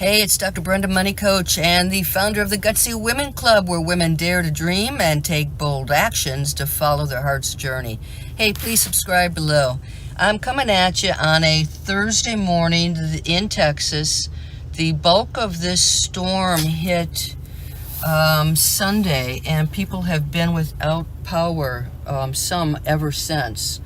Hey, it's Dr. Brenda Money Coach and the founder of the Gutsy Women Club, where women dare to dream and take bold actions to follow their heart's journey. Hey, please subscribe below. I'm coming at you on a Thursday morning in Texas. The bulk of this storm hit Sunday, and people have been without power, some ever since.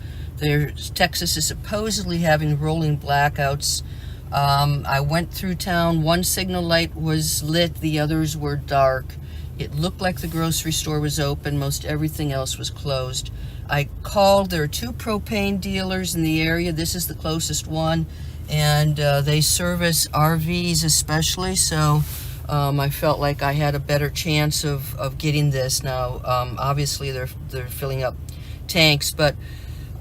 Texas is supposedly having rolling blackouts. I went through town. One signal light was lit, the others were dark. It looked like the grocery store was open. Most everything else was closed. I called. There are two propane dealers in the area. This is the closest one, and they service RVs especially, so I felt like I had a better chance of getting this. Now, obviously they're filling up tanks, but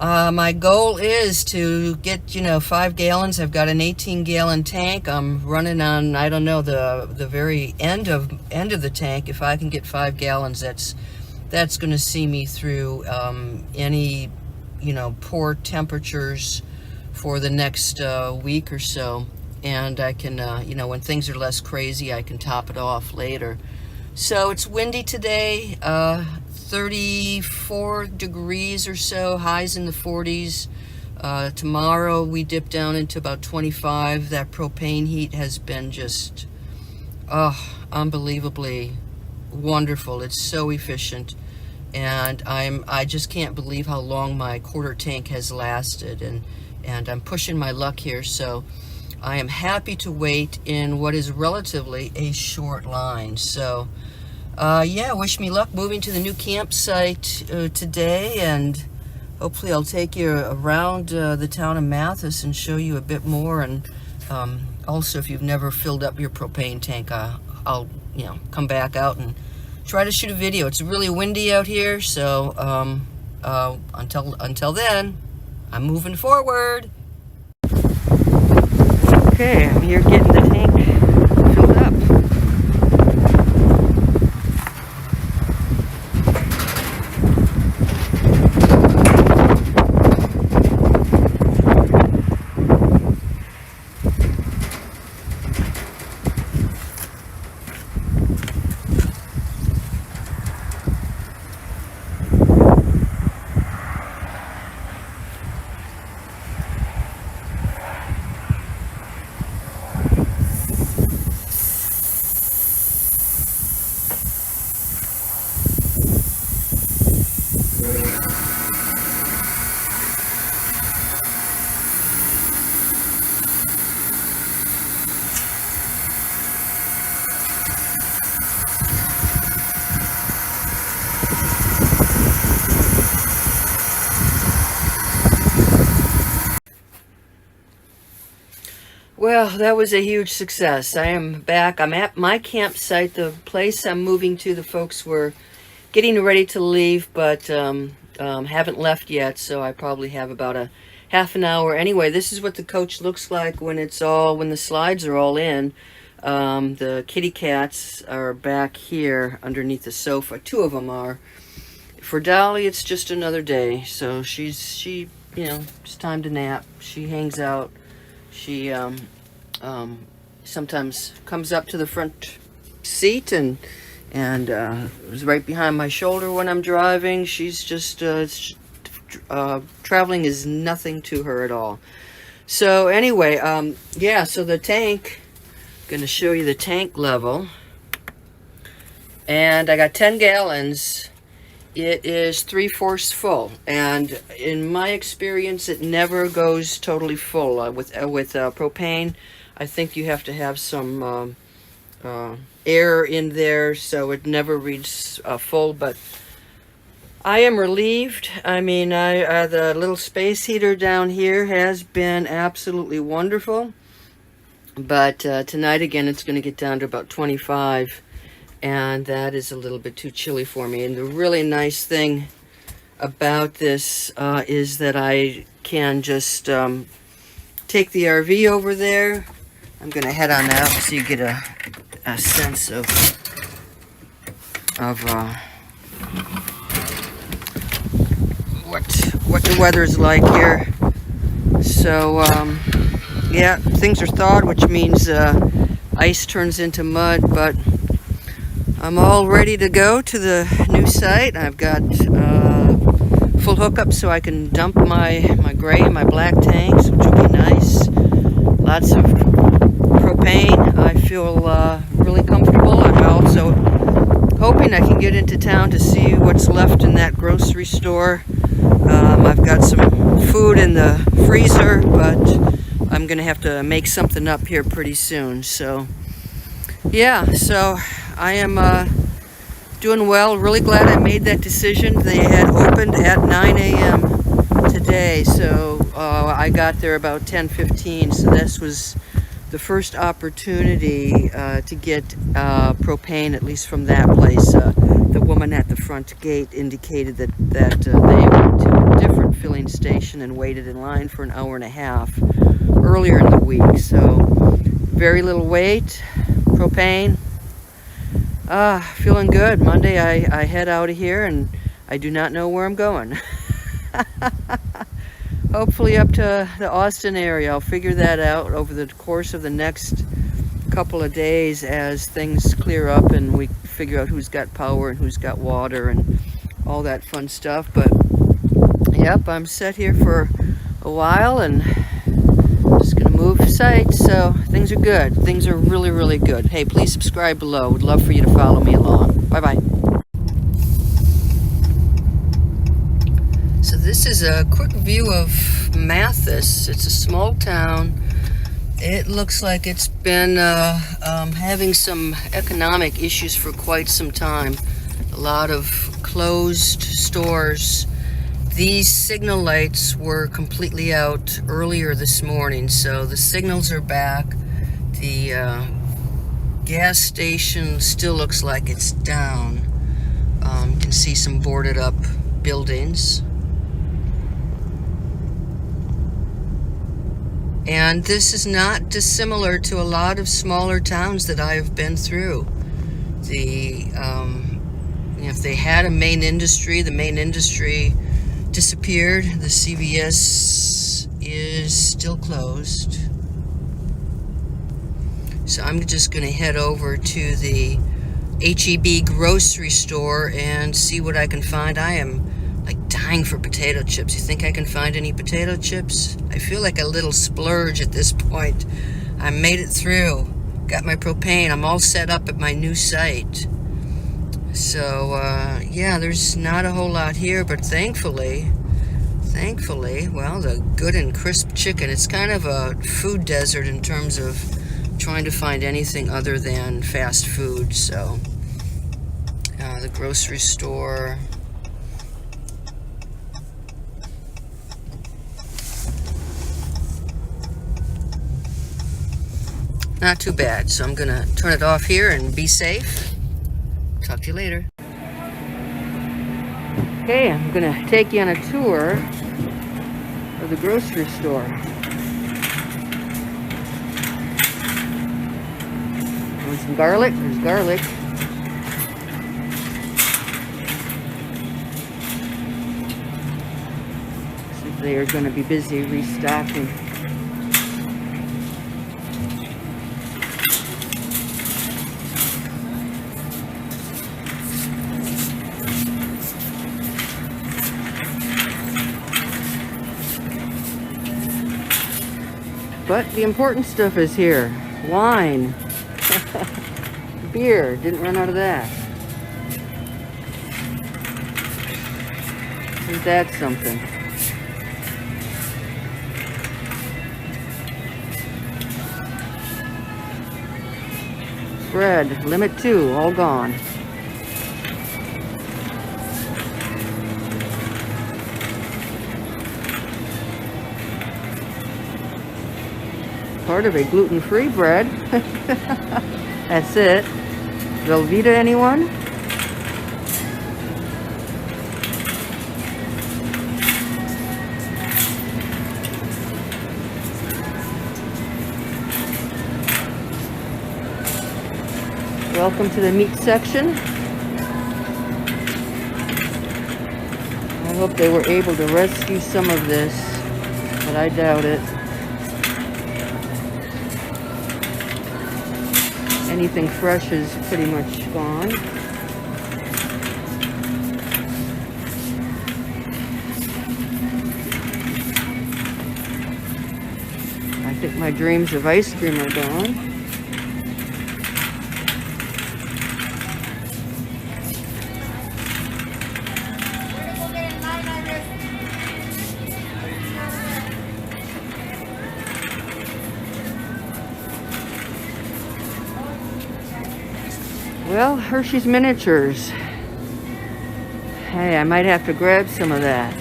my goal is to get 5 gallons. I've got an 18-gallon tank. I'm running on, I don't know, the very end of the tank. If I can get 5 gallons, that's going to see me through any poor temperatures for the next week or so. And I can when things are less crazy, I can top it off later. So it's windy today, 34 degrees or so, highs in the 40s. Tomorrow we dip down into about 25. That propane heat has been just unbelievably wonderful. It's so efficient, and I just can't believe how long my quarter tank has lasted, and I'm pushing my luck here, so I am happy to wait in what is relatively a short line. So wish me luck moving to the new campsite today, and hopefully I'll take you around the town of Mathis and show you a bit more. And also, if you've never filled up your propane tank, I'll come back out and try to shoot a video. It's really windy out here, so until then, I'm moving forward. Okay, I'm here getting the tank filled up. Well, that was a huge success. I am back. I'm at my campsite, the place I'm moving to. The folks were getting ready to leave, but haven't left yet, so I probably have about a half an hour. Anyway, this is what the coach looks like when the slides are all in. The kitty cats are back here underneath the sofa. 2 of them are. For Dolly, it's just another day, so it's time to nap. She hangs out. She sometimes comes up to the front seat and is right behind my shoulder when I'm driving. She's just traveling is nothing to her at all. So anyway, so the tank, I'm gonna show you the tank level, and I got 10 gallons. It is 3/4 full, and in my experience, it never goes totally full. With propane, I think you have to have some air in there, so it never reads full. But I am relieved. I mean, the little space heater down here has been absolutely wonderful. But tonight again, it's going to get down to about 25. And that is a little bit too chilly for me. And the really nice thing about this is that I can just take the RV over there. I'm going to head on out so you get a sense of what the weather's like here. So yeah, things are thawed, which means ice turns into mud, but I'm all ready to go to the new site. I've got full hookup so I can dump my gray and my black tanks, which will be nice. Lots of propane. I feel really comfortable. I'm also hoping I can get into town to see what's left in that grocery store. I've got some food in the freezer, but I'm gonna have to make something up here pretty soon. So yeah, so I am doing well. Really glad I made that decision. They had opened at 9 a.m. today, so I got there about 10:15. So this was the first opportunity to get propane, at least from that place. The woman at the front gate indicated that they went to a different filling station and waited in line for an hour and a half earlier in the week. So very little wait, propane. Feeling good. Monday I head out of here and I do not know where I'm going. Hopefully up to the Austin area. I'll figure that out over the course of the next couple of days as things clear up and we figure out who's got power and who's got water and all that fun stuff. But yep, I'm set here for a while and just gonna move sites. So things are good. Things are really, really good. Hey, please subscribe below. Would love for you to follow me along. Bye-bye. So this is a quick view of Mathis. It's a small town. It looks like it's been having some economic issues for quite some time. A lot of closed stores. These signal lights were completely out earlier this morning, so the signals are back. The gas station still looks like it's down. You can see some boarded up buildings. And this is not dissimilar to a lot of smaller towns that I have been through. If they had a main industry, the main industry disappeared. The CVS is still closed. So I'm just going to head over to the HEB grocery store and see what I can find. I am like dying for potato chips. You think I can find any potato chips? I feel like a little splurge at this point. I made it through. Got my propane. I'm all set up at my new site. So yeah, there's not a whole lot here, but thankfully, well, the good and crisp chicken. It's kind of a food desert in terms of trying to find anything other than fast food. So the grocery store. Not too bad. So I'm gonna turn it off here and be safe. Talk to you later. Okay, I'm gonna take you on a tour of the grocery store. Want some garlic? There's garlic. So they are gonna be busy restocking. But the important stuff is here. Wine. Beer. Didn't run out of that. Isn't that something? Bread. Limit 2. All gone. Part of a gluten-free bread. That's it. Velveeta, anyone? Welcome to the meat section. I hope they were able to rescue some of this, but I doubt it. Anything fresh is pretty much gone. I think my dreams of ice cream are gone. Well, Hershey's Miniatures. Hey, I might have to grab some of that.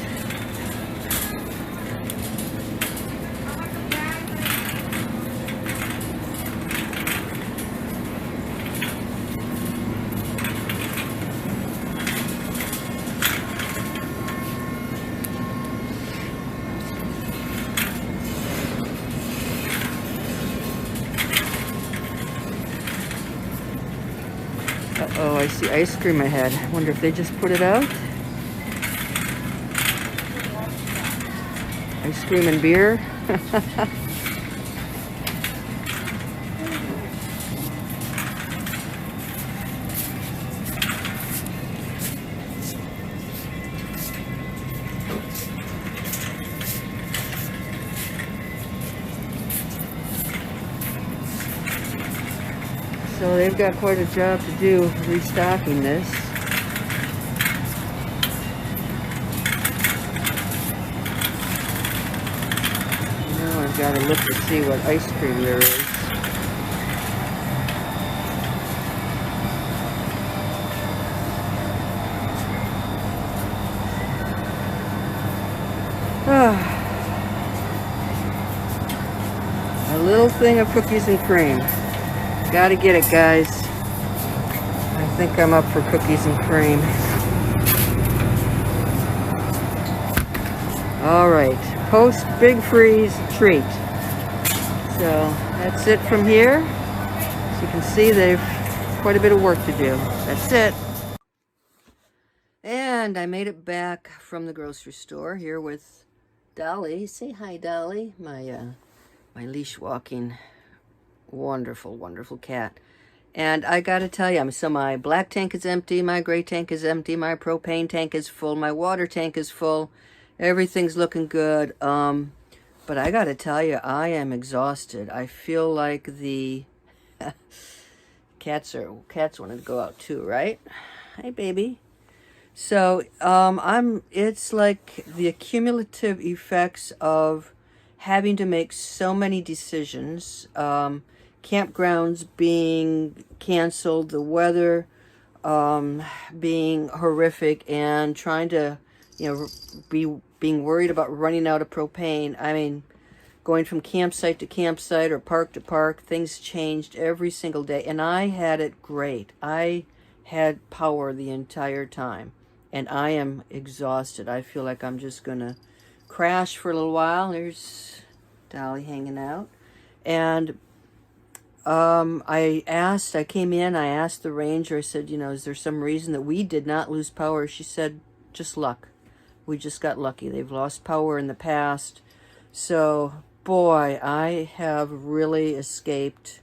Uh-oh, I see ice cream ahead. I wonder if they just put it out. Ice cream and beer. So they've got quite a job to do restocking this. Now I've got to look to see what ice cream there is. A little thing of cookies and cream. Gotta get it, guys. I think I'm up for cookies and cream. All right, post big freeze treat. So that's it from here. As you can see, they've quite a bit of work to do. That's it. And I made it back from the grocery store here with Dolly. Say hi, Dolly. My leash walking, wonderful, wonderful cat. And I gotta tell you, so my black tank is empty, my gray tank is empty, my propane tank is full, my water tank is full. Everything's looking good. But I gotta tell you, I am exhausted. I feel like the cats wanted to go out too, right? Hey, baby. So it's like the accumulative effects of having to make so many decisions, campgrounds being canceled, the weather being horrific, and trying to, being worried about running out of propane. I mean, going from campsite to campsite or park to park, things changed every single day, and I had it great. I had power the entire time, and I am exhausted. I feel like I'm just gonna crash for a little while. There's Dolly hanging out. And I came in, I asked the ranger, I said, is there some reason that we did not lose power? She said, just luck. We just got lucky. They've lost power in the past. So, boy, I have really escaped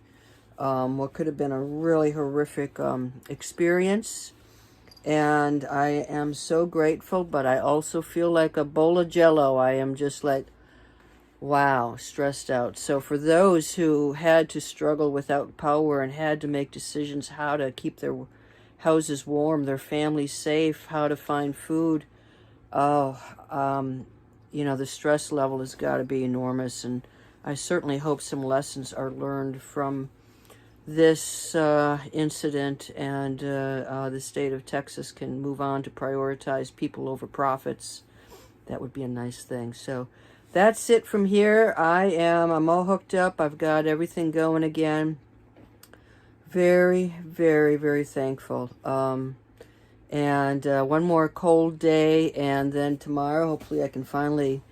what could have been a really horrific experience. And I am so grateful, but I also feel like a bowl of jello. I am just like, wow, stressed out. So for those who had to struggle without power and had to make decisions how to keep their houses warm, their families safe, how to find food, the stress level has got to be enormous. And I certainly hope some lessons are learned from this incident, and the state of Texas can move on to prioritize people over profits. That would be a nice thing. So that's it from here. I'm all hooked up. I've got everything going again. Very, very, very thankful. And one more cold day, and then tomorrow, hopefully I can finally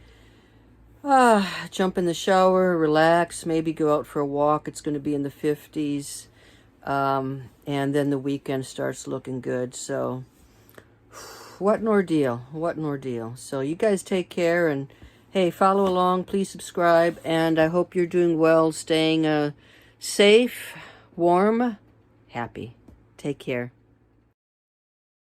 jump in the shower, relax, maybe go out for a walk. It's going to be in the 50s. And then the weekend starts looking good. So what an ordeal. What an ordeal. So you guys take care, and hey, follow along, please subscribe, and I hope you're doing well, staying safe, warm, happy. Take care.